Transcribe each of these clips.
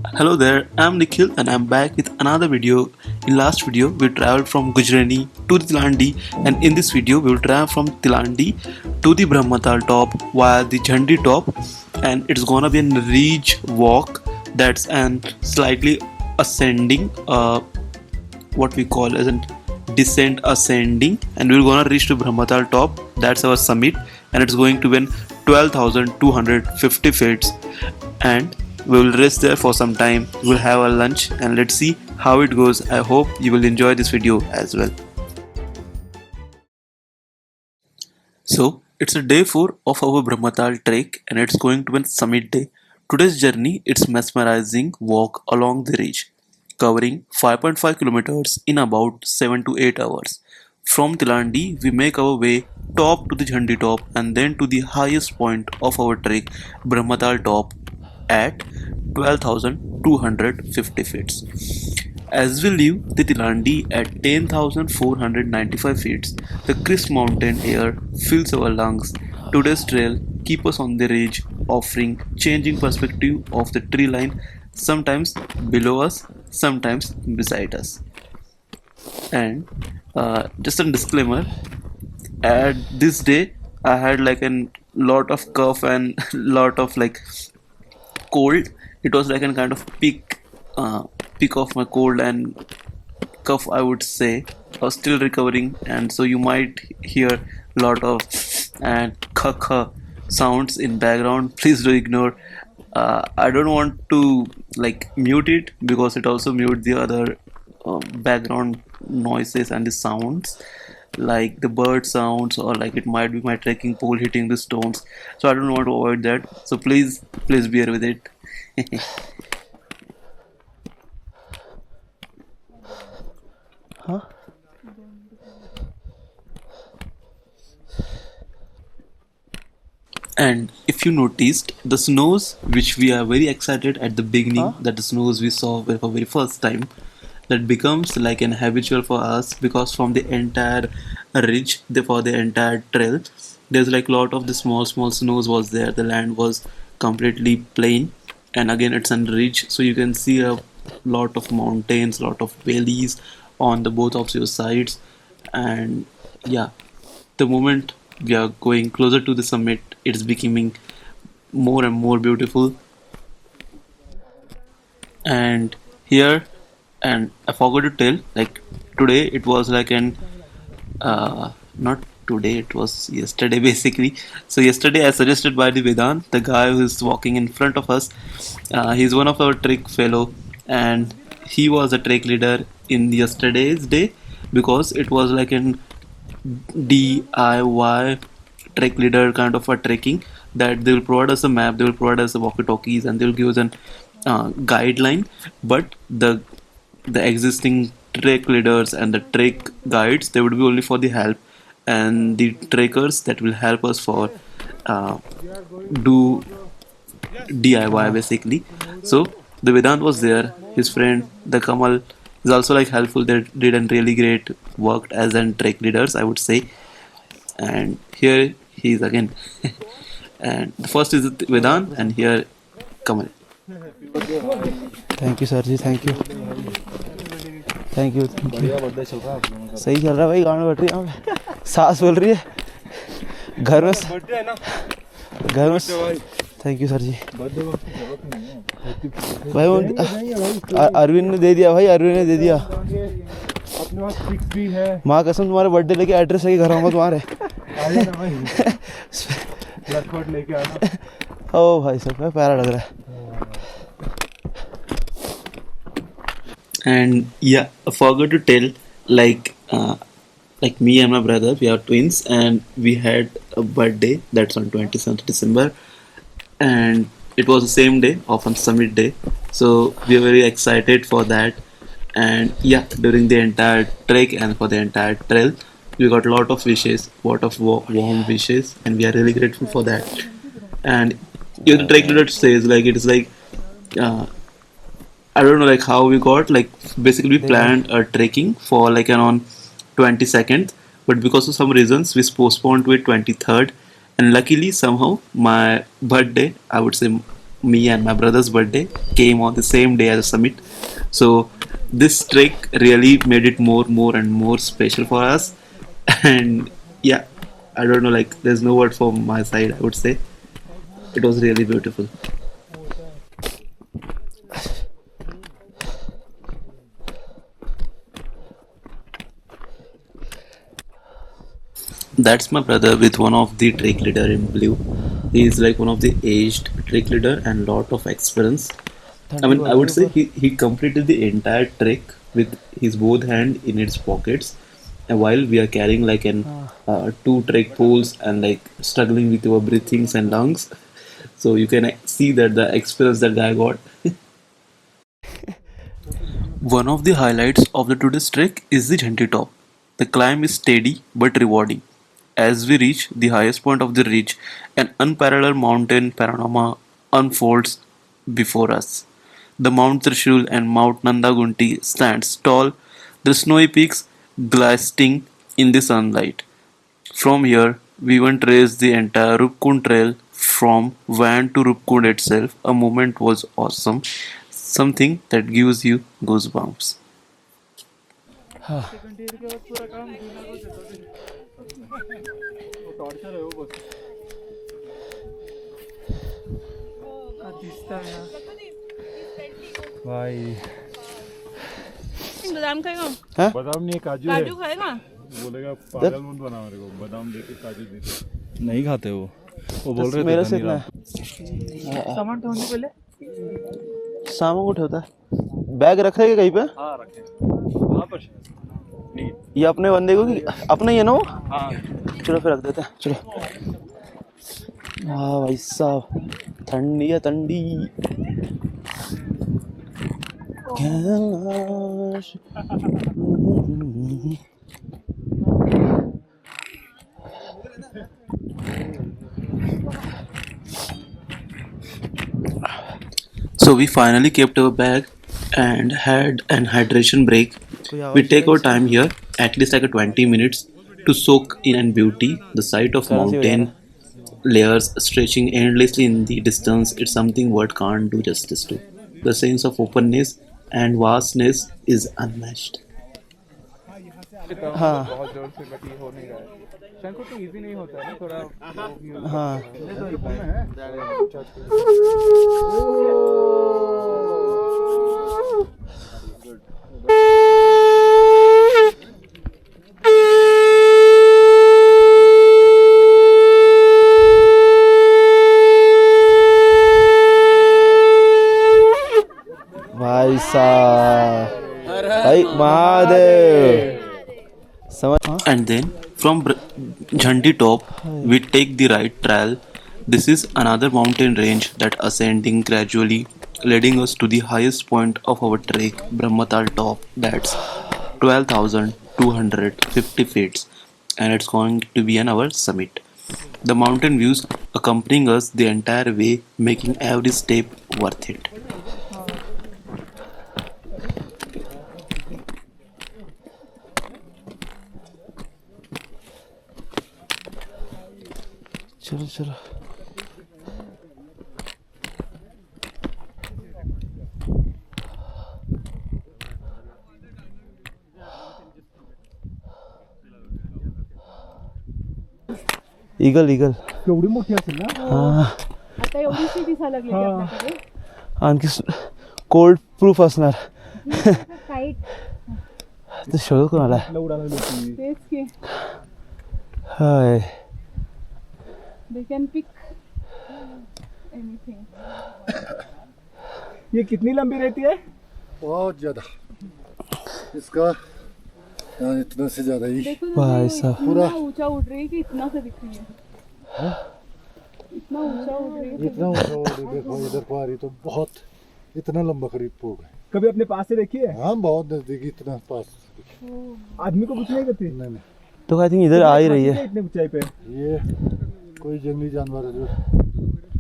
Hello there, I'm Nikhil and I'm back with another video. In last video, we traveled from Gujrani to the Tilandi, and in this video, we will travel from Tilandi to the Brahmatal top via the Jhandi top, and it's gonna be a ridge walk that's an slightly ascending, what we call as a descent ascending, and we're gonna reach to Brahmatal top. That's our summit, and it's going to be 12,250 feet, and we will rest there for some time. We'll have a lunch and let's see how it goes. I hope you will enjoy this video as well. So it's a day 4 of our Brahmatal trek and it's going to be summit day. Today's journey it's mesmerizing walk along the ridge, covering 5.5 kilometers in about 7 to 8 hours. From Tilandi, we make our way top to the Jhandi top and then to the highest point of our trek, Brahmatal top at 12,250 feet. As we leave the Tilandi at 10,495 feet, the crisp mountain air fills our lungs. Today's trail keeps us on the ridge, offering changing perspective of the tree line, sometimes below us, sometimes beside us. And just a disclaimer: at this day, I had like a lot of cough and lot of like cold. It was like a kind of peak of my cold and cough, I would say. I was still recovering, and so you might hear a lot of and kha sounds in background. Please do ignore. I don't want to like mute it because it also mute the other background noises and the sounds like the bird sounds, or like it might be my trekking pole hitting the stones, so I don't want to avoid that, so please bear with it. Huh? And if you noticed the snows, which we are very excited at the Huh? beginning, that the snows we saw for very first time, that becomes like an habitual for us because from the entire ridge, for the entire trail, there's like lot of the small snows was there. The land was completely plain, and again it's a ridge, so you can see a lot of mountains, lot of valleys on the both of your sides, and yeah, the moment we are going closer to the summit, it's becoming more and more beautiful. And here, and I forgot to tell, like today it was like an not today, it was yesterday basically. So yesterday, as suggested by the Vedant, the guy who is walking in front of us, he's one of our trek fellow, and he was a trek leader in yesterday's day because it was like an DIY trek leader kind of a trekking, that they will provide us a map, they will provide us the walkie-talkies, and they will give us an guideline. But the existing trek leaders and the trek guides, they would be only for the help, and the trekkers that will help us for uh, do DIY basically. So the Vedant was there. His friend the Kamal is also like helpful. They did a really great work as an trek leaders, I would say. And here he is again. And the first is Vedant, and here Kamal. Thank you sir ji, thank you, thank you, thank you. सही चल रहा है भाई, गाना but रही है यहाँ पे, सास बोल रही है घर में, घर में। थैंक यू सर जी। भाई वो अरविंद ने दे दिया, भाई अरविंद ने दे दिया। अपने पास फिक्स भी है। माँ कसम, तुम्हारे बर्थडे लेके एड्रेस लेके घर आऊँगा तुम्हारे। आ जाना भाई, लटपट लेके आना। ओ भाई साहब, प्यारा लग रहा है। And yeah, I forgot to tell, like me and my brother, we are twins, and we had a birthday that's on 27th December, and it was the same day of on summit day, so we are very excited for that. And yeah, during the entire trek and for the entire trail, we got a lot of wishes, lot of warm wishes, and we are really grateful for that. And yeah, the trek leader says like it is like uh, I don't know like how we got like basically we planned a trekking for like an on 22nd, but because of some reasons we postponed to it 23rd, and luckily somehow my birthday, I would say me and my brother's birthday came on the same day as the summit. So this trek really made it more and more special for us. And yeah, I don't know, like there's no word from my side. I would say it was really beautiful. That's my brother with one of the trek leader in blue. He is like one of the aged trek leader and lot of experience. I mean, I would say he completed the entire trek with his both hand in its pockets, and while we are carrying like an two trek poles and like struggling with our breathings and lungs, so you can see that the experience that guy got. One of the highlights of the today's trek is the Jhanti Top. The climb is steady but rewarding. As we reach the highest point of the ridge, an unparalleled mountain panorama unfolds before us. The Mount Trishul and Mount Nandagunti stands tall, the snowy peaks glistening in the sunlight. From here, we even traced the entire Rupkund trail from Van to Rupkund itself. A moment was awesome, something that gives you goosebumps. भाई बादाम खाएगा? बादाम नहीं काजू है काजू खाएगा? बोलेगा पागल मत बना मेरे को बादाम दे के काजू दे नहीं खाते वो बोल रहे थे मेरे से इतना सामान ढूंढने पहले सामान को उठाता है बैग रख रहे कहीं पे हाँ रखे वहाँ पर ये अपने बंदे को कि अपना ही है ना वो हाँ चलो फिर रख देते हैं चलो हाँ भाई साहब ठंडी है ठंडी Kailash So we finally kept our bag and had an hydration break. We take our time here, at least like a 20 minutes, to soak in and beauty. The sight of mountain layers stretching endlessly in the distance. It's something word can't do justice to. The sense of openness and vastness is unmatched. हाँ बहुत जोर से but ये हो नहीं रहा है शंको तो इजी नहीं होता है ना थोड़ा हाँ भाई साहब भाई महादेव समझ हाँ And then from Jhanti Top, we take the right trail. This is another mountain range that ascending gradually, leading us to the highest point of our trek, Brahmatal Top. That's 12,250 feet, and it's going to be an our summit. The mountain views accompanying us the entire way, making every step worth it. चलो चलो eagle eagle केवढी मोठी असेल ना हाँ आता एवढीशी दिसायला लागली ती आपल्याकडे आणखी कोल्ड प्रूफ असणार टाईट ते शोध कोणाला उडायला लागली तेच की हाय दे कॅन पिक एनीथिंग ये कितनी लंबी रहती है बहुत ज्यादा इसका यहाँ इतना से ज्यादा ही देखो भाई साहब पूरा ऊंचा उड़ रही है कि इतना से दिख रही है इतना ऊंचा उड़ रही है इतना ऊंचा और देखो इधर को आ रही तो बहुत इतना लंबा करीब पोग है कभी अपने पास से देखी है हाँ बहुत नजदीक इतना पास आदमी को कुछ नहीं करती नहीं नहीं तो आई थिंक इधर आ ही रही है इतने ऊंचाई पे ये कोई जंगली जानवर है जो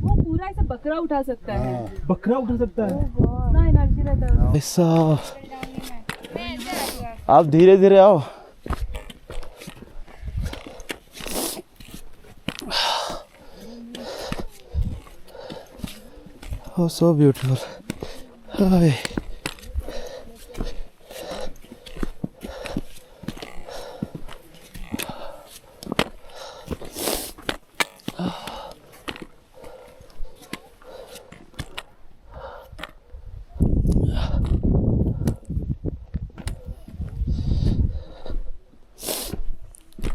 वो पूरा ऐसा बकरा उठा सकता है हाँ बकरा उठा सकता है इतना एनर्जी रहता है ऐसा आप धीरे धीरे आओ Oh, so beautiful. Hi.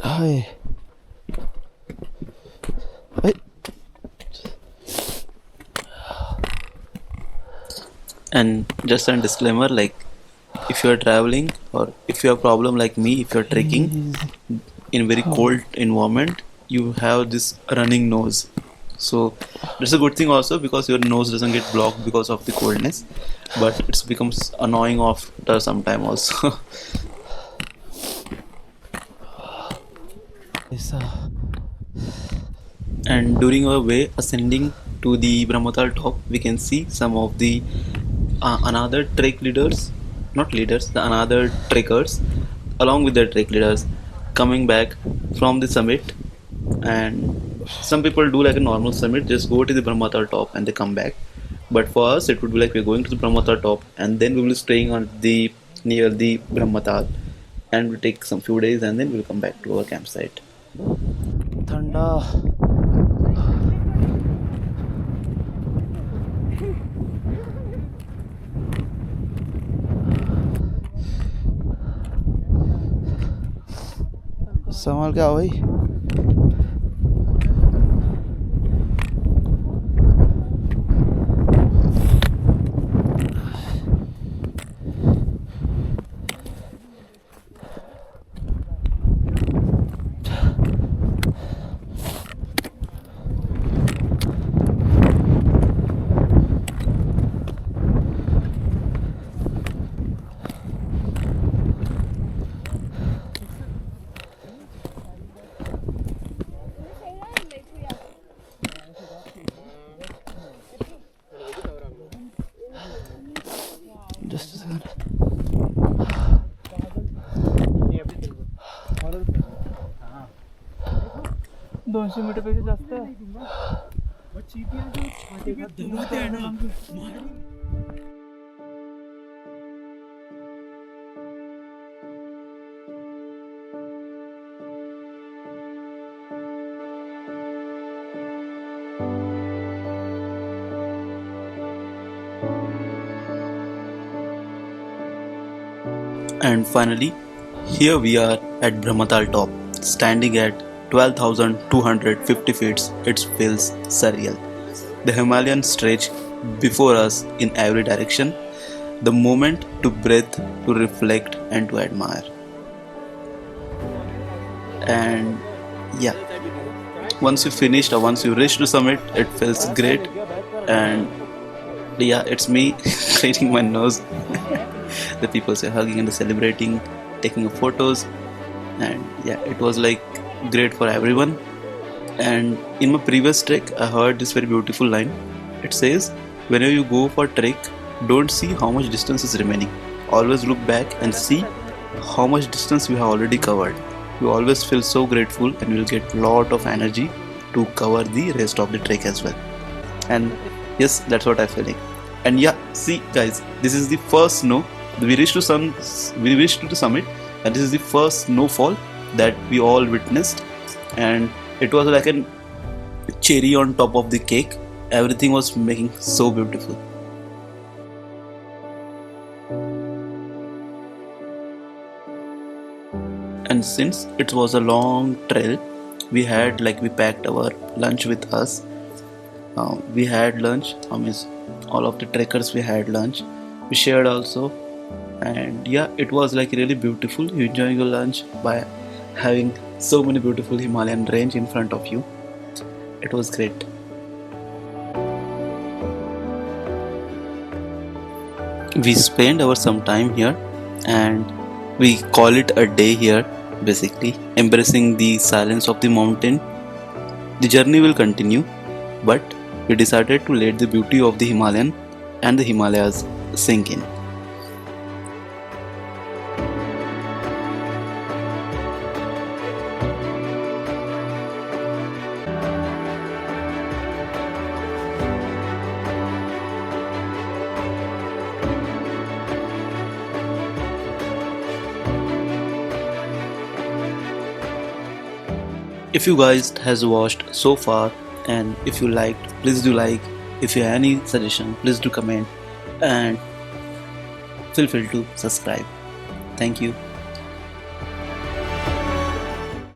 Hi. Hey. And just a disclaimer, like if you are traveling or if you have problem like me, if you are trekking in very cold environment, you have this running nose. So that's a good thing also because your nose doesn't get blocked because of the coldness, but it becomes annoying after some time also. Aisa. And during our way ascending to the Brahmatal top, we can see some of the another trek leaders, not leaders, the another trekkers, along with the trek leaders, coming back from the summit. And some people do like a normal summit, just go to the Brahmatal top and they come back. But for us, it would be like we're going to the Brahmatal top and then we will be staying on the near the Brahmatal, and we'll take some few days and then we'll come back to our campsite. ठंडा. संभाल के आओ भाई. Just a second. दोनशे मीटरपेक्षा जास्त आहे. And finally, here we are at Brahmatal top, standing at 12,250 feet. It feels surreal. The Himalayan stretch before us in every direction. The moment to breathe, to reflect, and to admire. And yeah, once you finished or once you reached the summit, it feels great. And yeah, it's me cleaning my nose. The people are hugging and celebrating, taking photos, and yeah, it was like great for everyone. And in my previous trek, I heard this very beautiful line. It says, whenever you go for trek, don't see how much distance is remaining. Always look back and see how much distance we have already covered. You always feel so grateful and you'll get lot of energy to cover the rest of the trek as well. And yes, that's what I'm feeling. And yeah, see guys, this is the first snow. We reached to the summit, and this is the first snowfall that we all witnessed, and it was like a cherry on top of the cake. Everything was making so beautiful. And since it was a long trail, we packed our lunch with us. We had lunch. All of the trekkers, we had lunch. We shared also. And yeah, it was like really beautiful. You enjoying your lunch by having so many beautiful Himalayan range in front of you. It was great. We spent some time here, and we call it a day here, basically embracing the silence of the mountain. The journey will continue, but we decided to let the beauty of the Himalayan and the Himalayas sink in. If you guys has watched so far, and if you liked, please do like. If you have any suggestion, please do comment, and feel free to subscribe. Thank you.